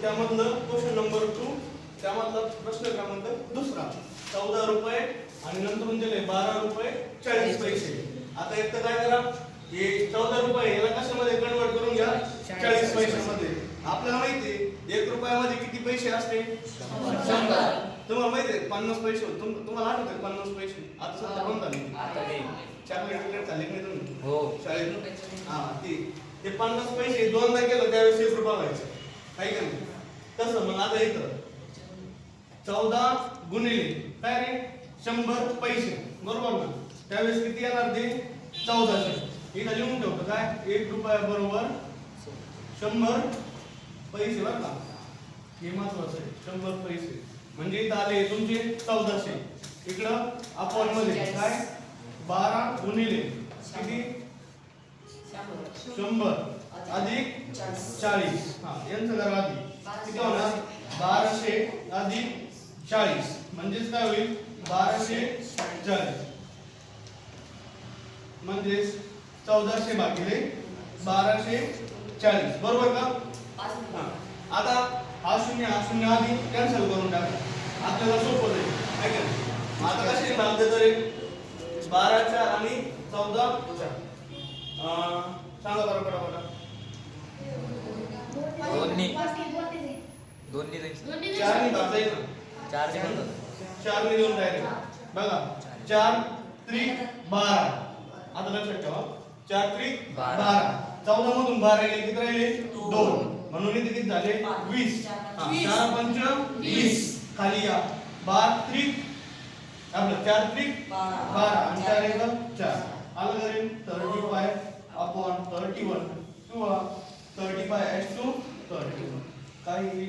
त्यामधलं question number 2 त्यामधला प्रश्न क्रमांक दुसरा 14 रुपये आणि नंतर दिले 12 रुपये 40 पैसे. आता एक तर काय करा हे 14 रुपये याला कशामध्ये कन्वर्ट करून घ्या 40 पैशामध्ये. आपल्याला माहिती आहे 1 रुपयामध्ये किती पैसे असते 100. तुम्हाला माहिती आहे 50 पैसे तुम्हाला आठवते 50 पैसे आता सध्या कोण झाले चॉकलेट झाले नाही तुम्ही हो शाळेत हा ते 50 पैसे दोनदा केलं त्यावेळेस 1 रुपया व्हायचं काय का नाही तसं. मग आता इथं 14 गुणिले काय रे 100 पैसे बरोबर ना त्यावेळेस किती येणार ते 1400. इथं लिहून ठेवतो काय 1 रुपया बरोबर 100 पैसे बरं का हे महत्वाचं आहे 100 पैसे म्हणजे इथं आले तुमचे 1400. इकडं अपॉन मध्ये काय 12 गुणिले किती 100 अधिक 40 हा यांचं करा आधी किती होणार 1200 अधिक 40 म्हणजेच काय होईल 1240 म्हणजेच 1400 भागिले 1240 बरोबर का. आता हा शून्य आधी कॅन्सल करून टाका आपल्याला सोपं जाईल काय का. आता कसे लागते तरी 12च्या आणि 14च्या सांगा बरं बरं दोन्ही चार नि भागता येईल ना 4 ने देऊन डायरेक्ट बघा 4 त्रिक 12. आता लक्षात ठेवा 4 त्रिक 12 14 मधून 12 गेले किती राहिले 2 म्हणून इथे किती झाले 20. 4 पंच 20 खाली या 12 त्रिक आपलं 4 त्रिक 12 आणि 4 एक 4 आलं करेल 35 अपॉन 31 किंवा 35 as to 31 काही